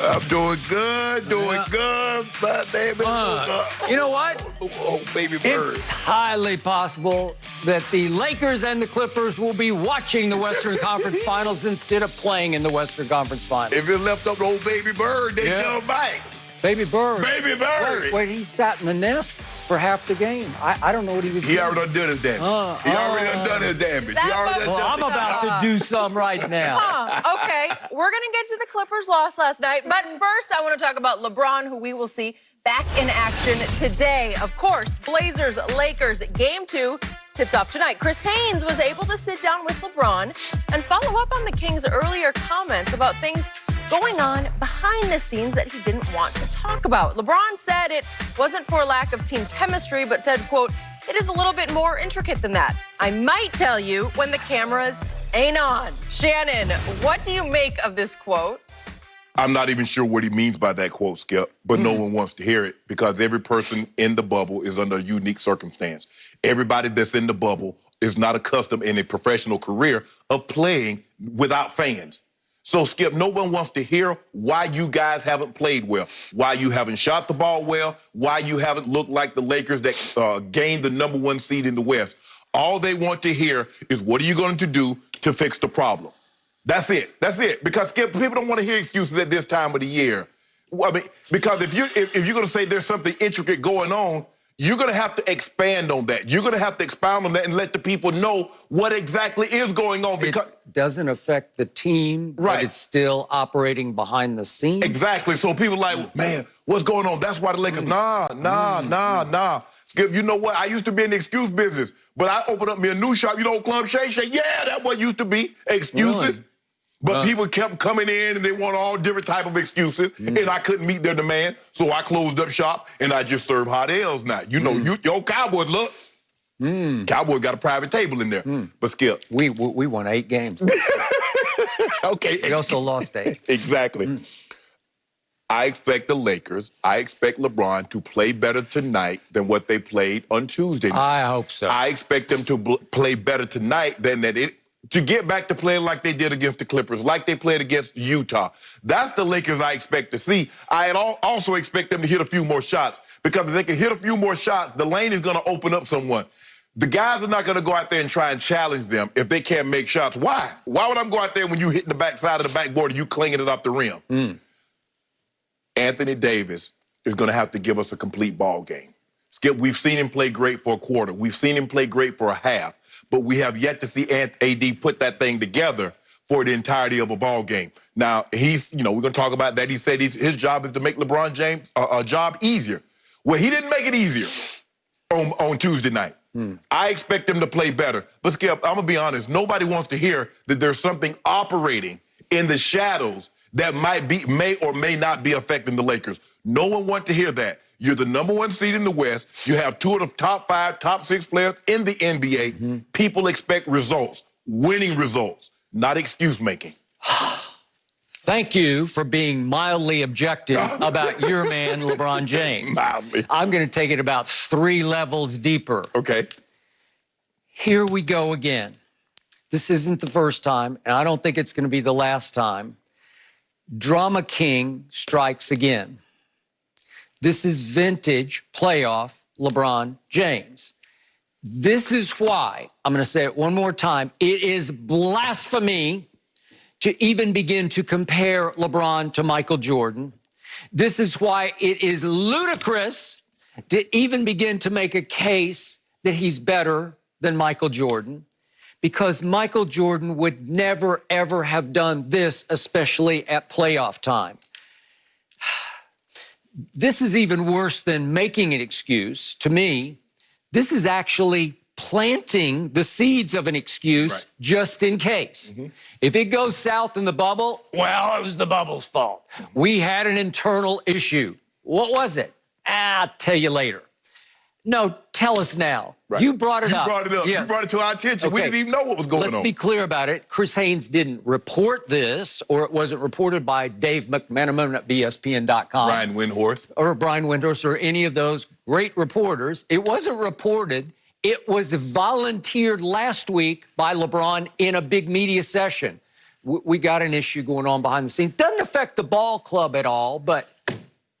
I'm doing good, but baby. You know what? Oh, baby bird. It's highly possible that the Lakers and the Clippers will be watching the Western Conference Finals instead of playing in the Western Conference Finals. If it left up the old baby bird, they jump back. Baby bird. Baby bird. Wait, he sat in the nest for half the game. I don't know what he was doing. He already done his damage. He already done his damage. I'm about to do some right now. Okay, we're going to get to the Clippers' loss last night. But first, I want to talk about LeBron, who we will see back in action today. Of course, Blazers, Lakers, Game 2 tips off tonight. Chris Haynes was able to sit down with LeBron and follow up on the Kings' earlier comments about things going on behind the scenes that he didn't want to talk about. LeBron said it wasn't for lack of team chemistry, but said, quote, "It is a little bit more intricate than that. I might tell you when the cameras ain't on." Shannon, what do you make of this quote? I'm not even sure what he means by that quote, Skip, but no one wants to hear it because every person in the bubble is under a unique circumstance. Everybody that's in the bubble is not accustomed in a professional career of playing without fans. So, Skip, no one wants to hear why you guys haven't played well, why you haven't shot the ball well, why you haven't looked like the Lakers that gained the #1 seed in the West. All they want to hear is what are you going to do to fix the problem? That's it. That's it. Because, Skip, people don't want to hear excuses at this time of the year. I mean, because if you're going to say there's something intricate going on, you're going to have to expand on that. You're going to have to expound on that and let the people know what exactly is going on. Because it doesn't affect the team, right? But it's still operating behind the scenes. Exactly. So people are like, man, what's going on? That's why the Lakers, nah. Skip, you know what? I used to be in the excuse business, but I opened up me a new shop, Club Shay Shay. Yeah, that what used to be excuses. Really? But people kept coming in and they want all different type of excuses, and I couldn't meet their demand, so I closed up shop and I just serve hot ales now. You know, your Cowboys, look. Cowboys got a private table in there. But Skip. We won 8 games. Okay. We also lost 8. Exactly. I expect the Lakers, I expect LeBron to play better tonight than what they played on Tuesday night. I hope so. I expect them to play better tonight than to get back to playing like they did against the Clippers, like they played against Utah. That's the Lakers I expect to see. I also expect them to hit a few more shots because if they can hit a few more shots, the lane is going to open up someone. The guys are not going to go out there and try and challenge them if they can't make shots. Why? Why would I go out there when you hitting the backside of the backboard and you clinging it off the rim? Anthony Davis is going to have to give us a complete ball game. Skip, we've seen him play great for a quarter. We've seen him play great for a half. But we have yet to see AD put that thing together for the entirety of a ball game. Now, we're going to talk about that. He said his job is to make LeBron James a job easier. Well, he didn't make it easier on Tuesday night. I expect him to play better. But, Skip, I'm going to be honest. Nobody wants to hear that there's something operating in the shadows that may or may not be affecting the Lakers. No one wants to hear that. You're the #1 seed in the West. You have 2 of the top 5, top 6 players in the NBA. People expect results, winning results, not excuse making. Thank you for being mildly objective about your man, LeBron James. Mildly. I'm going to take it about 3 levels deeper. Okay. Here we go again. This isn't the first time, and I don't think it's going to be the last time. Drama King strikes again. This is vintage playoff LeBron James. This is why, I'm going to say it one more time, it is blasphemy to even begin to compare LeBron to Michael Jordan. This is why it is ludicrous to even begin to make a case that he's better than Michael Jordan, because Michael Jordan would never, ever have done this, especially at playoff time. This is even worse than making an excuse. To me, this is actually planting the seeds of an excuse just in case. If it goes south in the bubble, well, it was the bubble's fault. We had an internal issue. What was it? I'll tell you later. No, tell us now. You brought it up. You brought it up. Yes. You brought it to our attention. Okay. We didn't even know what was going on. Let's be clear about it. Chris Haynes didn't report this, or it wasn't reported by Dave McManaman at espn.com. Brian Windhorst. Or Brian Windhorst, or any of those great reporters. It wasn't reported. It was volunteered last week by LeBron in a big media session. we got an issue going on behind the scenes. Doesn't affect the ball club at all, but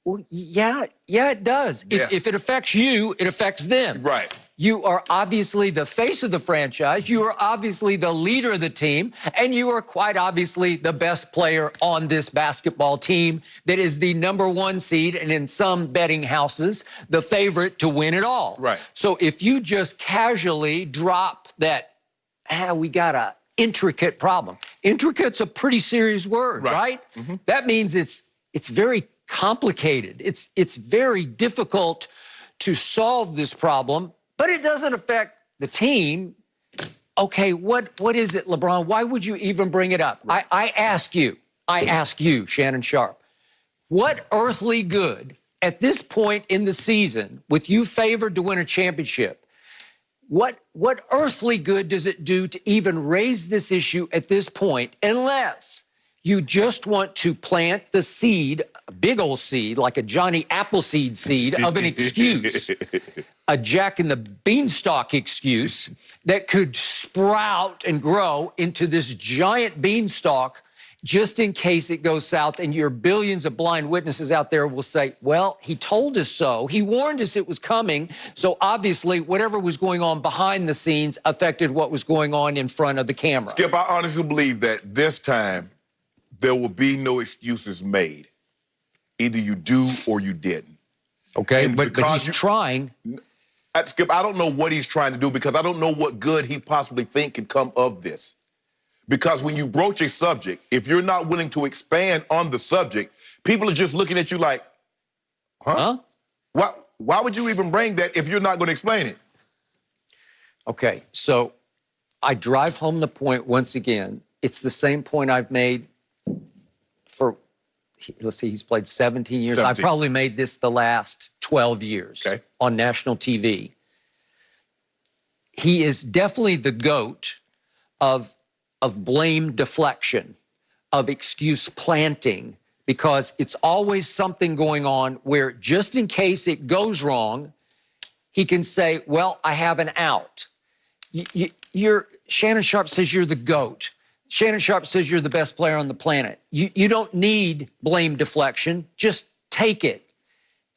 well, yeah, it does. Yeah. If it affects you, it affects them. Right. You are obviously the face of the franchise. You are obviously the leader of the team. And you are quite obviously the best player on this basketball team that is the #1 seed and in some betting houses, the favorite to win it all. Right. So if you just casually drop that, we got a intricate problem. Intricate's a pretty serious word, right? Mm-hmm. That means it's very complicated. It's very difficult to solve this problem, but it doesn't affect the team. Okay, what is it, LeBron? Why would you even bring it up? Right. I ask you, Shannon Sharp, what earthly good at this point in the season, with you favored to win a championship, what earthly good does it do to even raise this issue at this point, unless you just want to plant the seed, a big old seed, like a Johnny Appleseed seed of an excuse, a Jack and the Beanstalk excuse that could sprout and grow into this giant beanstalk just in case it goes south and your billions of blind witnesses out there will say, well, he told us so. He warned us it was coming. So obviously whatever was going on behind the scenes affected what was going on in front of the camera. Skip, I honestly believe that this time there will be no excuses made. Either you do or you didn't. Okay, but he's trying. Skip, I don't know what he's trying to do because I don't know what good he possibly think can come of this. Because when you broach a subject, if you're not willing to expand on the subject, people are just looking at you like, huh? Why would you even bring that if you're not going to explain it? Okay, so I drive home the point once again. It's the same point I've made for, let's see, he's played 17 years. 17. I've probably made this the last 12 years on national TV. He is definitely the GOAT of blame deflection, of excuse planting, because it's always something going on where just in case it goes wrong, he can say, well, I have an out. Shannon Sharp says you're the GOAT. Shannon Sharp says you're the best player on the planet. You don't need blame deflection. Just take it,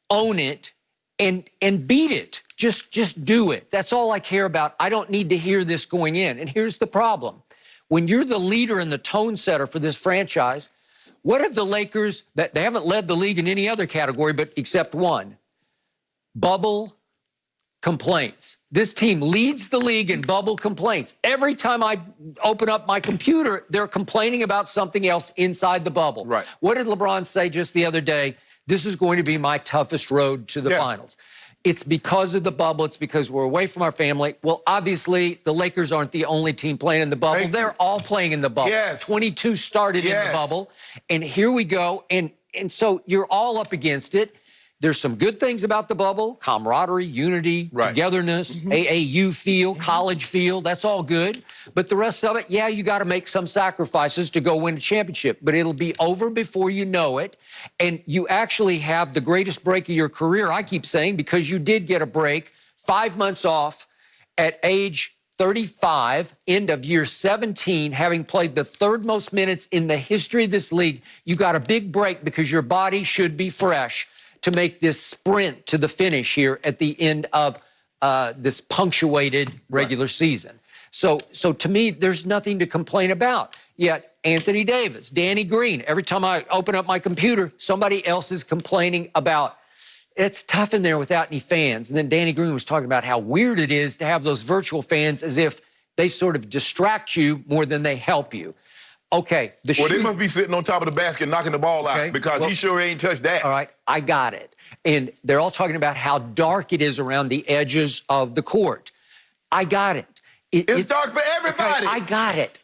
own it, and beat it. Just do it. That's all I care about. I don't need to hear this going in. And here's the problem. When you're the leader and the tone setter for this franchise, what if the Lakers, that they haven't led the league in any other category but except one, bubble complaints. This team leads the league in bubble complaints. Every time I open up my computer, they're complaining about something else inside the bubble. Right. What did LeBron say just the other day? This is going to be my toughest road to the finals. It's because of the bubble. It's because we're away from our family. Well, obviously, the Lakers aren't the only team playing in the bubble. They're all playing in the bubble. 22 started in the bubble. And here we go. And so you're all up against it. There's some good things about the bubble: camaraderie, unity, togetherness, AAU feel, college feel. That's all good. But the rest of it, you got to make some sacrifices to go win a championship. But it'll be over before you know it. And you actually have the greatest break of your career, I keep saying, because you did get a break, 5 months off at age 35, end of year 17, having played the third most minutes in the history of this league. You got a big break because your body should be fresh to make this sprint to the finish here at the end of this punctuated regular season. So to me, there's nothing to complain about. Yet Anthony Davis, Danny Green, every time I open up my computer, somebody else is complaining about, it's tough in there without any fans. And then Danny Green was talking about how weird it is to have those virtual fans as if they sort of distract you more than they help you. Okay. They must be sitting on top of the basket knocking the ball out because he sure ain't touched that. All right, I got it. And they're all talking about how dark it is around the edges of the court. I got it. It's dark for everybody. Okay, I got it.